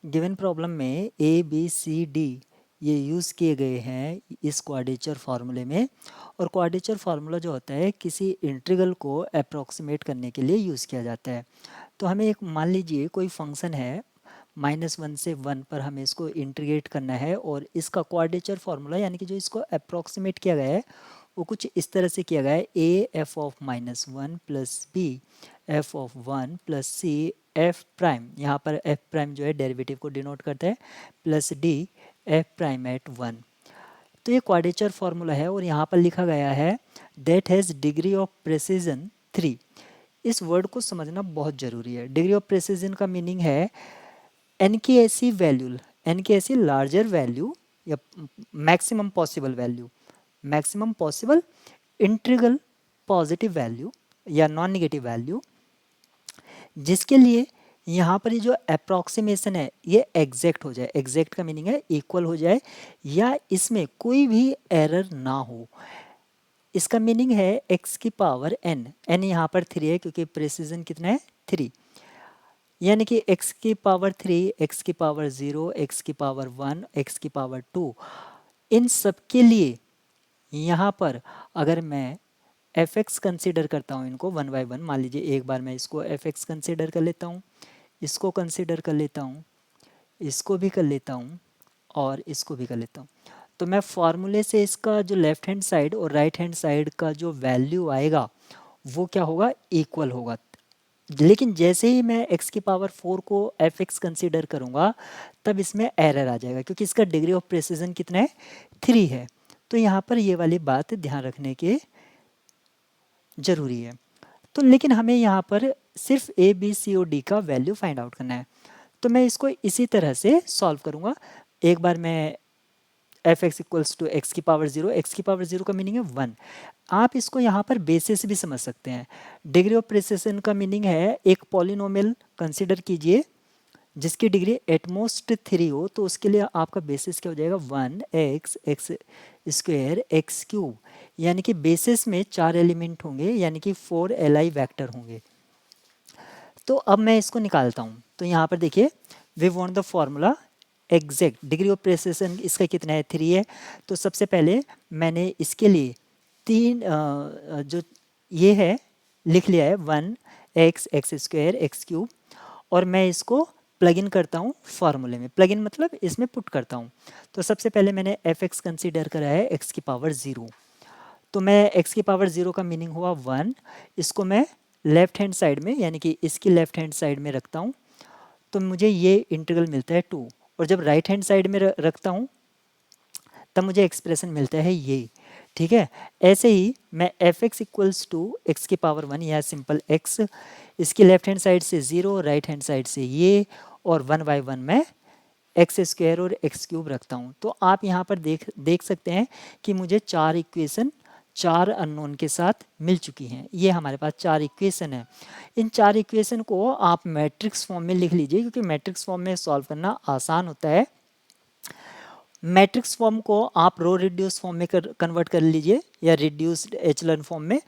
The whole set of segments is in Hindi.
गिवन प्रॉब्लम में ए बी सी डी ये यूज़ किए गए हैं इस क्वाड्रेचर फार्मूले में। और क्वाड्रेचर फार्मूला जो होता है किसी इंटीग्रल को अप्रॉक्सीमेट करने के लिए यूज़ किया जाता है। तो हमें एक मान लीजिए कोई फंक्शन है -1 से 1 पर हमें इसको इंटीग्रेट करना है और इसका क्वाड्रेचर फार्मूला यानी कि जो इसको अप्रॉक्सीमेट किया गया है वो कुछ इस तरह से किया गया है A f of -1 plus b f of 1 plus c f prime, यहाँ पर एफ प्राइम जो है डेरिवेटिव को डिनोट करता है, plus D F prime eight 1। तो ये क्वाड्रेचर फार्मूला है और यहाँ पर लिखा गया है that has degree of precision 3। इस वर्ड को समझना बहुत ज़रूरी है। डिग्री ऑफ प्रेसिजन का मीनिंग है एन की ऐसी वैल्यू, एन की ऐसी लार्जर वैल्यू या maximum possible value, maximum possible integral positive value या नॉन नेगेटिव वैल्यू जिसके लिए यहाँ पर ये जो अप्रॉक्सीमेशन है ये एग्जैक्ट हो जाए। एग्जैक्ट का मीनिंग है इक्वल हो जाए या इसमें कोई भी एरर ना हो। इसका मीनिंग है x की पावर n, n यहाँ पर 3 है क्योंकि प्रेसिजन कितना है 3, यानी कि x की पावर 3, x की पावर 0, x की पावर 1, x की पावर 2, इन सब के लिए यहाँ पर अगर मैं fx कंसीडर करता हूँ इनको वन बाय वन, मान लीजिए एक बार मैं इसको fx कंसीडर कर लेता हूँ, इसको कंसीडर कर लेता हूँ, इसको भी कर लेता हूँ और इसको भी कर लेता हूँ, तो मैं फार्मूले से इसका जो लेफ्ट हैंड साइड और राइट हैंड साइड का जो वैल्यू आएगा वो क्या होगा, इक्वल होगा। लेकिन जैसे ही मैं x की पावर 4 को fx कंसीडर करूँगा तब इसमें एरर आ जाएगा क्योंकि इसका डिग्री ऑफ प्रेसिजन कितना है 3 है। तो यहाँ पर ये वाली बात ध्यान रखने के ज़रूरी है। तो लेकिन हमें यहाँ पर सिर्फ a b c और d का वैल्यू फाइंड आउट करना है, तो मैं इसको इसी तरह से सॉल्व करूँगा। एक बार मैं f(x इक्वल्स टू एक्स की पावर 0), x की पावर 0 का मीनिंग है 1। आप इसको यहाँ पर बेसिस भी समझ सकते हैं। डिग्री ऑफ प्रेसिजन का मीनिंग है एक पॉलिनोमियल कंसीडर कीजिए जिसकी डिग्री एटमोस्ट 3 हो, तो उसके लिए आपका बेसिस क्या हो जाएगा 1x x square x cube, यानी कि बेसिस में 4 एलिमेंट होंगे यानी कि 4 li वेक्टर होंगे। तो अब मैं इसको निकालता हूँ, तो यहाँ पर देखिए we want the formula exact. Degree of precision इसका कितना है 3 है, तो सबसे पहले मैंने इसके लिए 3 जो ये है लिख लिया है 1x x square x cube, और मैं इसको प्लग इन करता हूँ फार्मूले में। प्लग इन मतलब इसमें पुट करता हूँ। तो सबसे पहले मैंने fx कंसीडर करा है x की पावर 0, तो मैं x की पावर 0 का मीनिंग हुआ 1, इसको मैं लेफ्ट हैंड साइड में यानी कि इसकी लेफ्ट हैंड साइड में रखता हूँ तो मुझे ये इंटीग्रल मिलता है 2, और जब राइट हैंड साइड में रखता हूँ तब मुझे एक्सप्रेशन मिलता है ये। ठीक है, ऐसे ही मैं fx इक्वल्स टू एक्स की पावर 1 या सिंपल x, इसकी लेफ्ट हैंड साइड से 0, राइट हैंड साइड से ये, और 1 बाय 1 मैं एक्स स्क्वायर और एक्स क्यूब रखता हूँ। तो आप यहाँ पर देख सकते हैं कि मुझे 4 इक्वेशन 4 अननोन के साथ मिल चुकी हैं। ये हमारे पास 4 इक्वेशन है। इन 4 इक्वेशन को आप मैट्रिक्स फॉर्म में लिख लीजिए क्योंकि मैट्रिक्स फॉर्म में सॉल्व करना आसान होता है। मैट्रिक्स फॉर्म को आप रो रिड्यूस फॉर्म में कन्वर्ट कर लीजिए या रिड्यूस्ड एचलन फॉर्म में,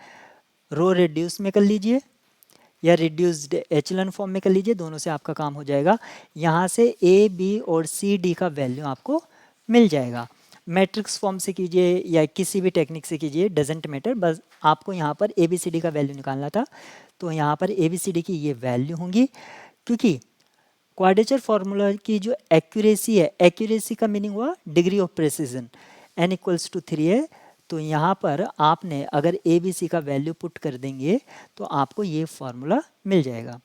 रो रिड्यूस में कर लीजिए या रिड्यूस्ड एचलन फॉर्म में कर लीजिए, दोनों से आपका काम हो जाएगा। यहाँ से ए बी और सी डी का वैल्यू आपको मिल जाएगा। मैट्रिक्स फॉर्म से कीजिए या किसी भी टेक्निक से कीजिए, डजेंट मैटर, बस आपको यहाँ पर ए बी सी डी का वैल्यू निकालना था। तो यहाँ पर ए बी सी डी की ये वैल्यू होंगी, क्योंकि क्वाड्रेचर फार्मूला की जो एक्यूरेसी है, एक्यूरेसी का मीनिंग हुआ degree of precision, n equals to 3 है। तो यहाँ पर आपने अगर ए बी सी का वैल्यू पुट कर देंगे तो आपको ये फार्मूला मिल जाएगा।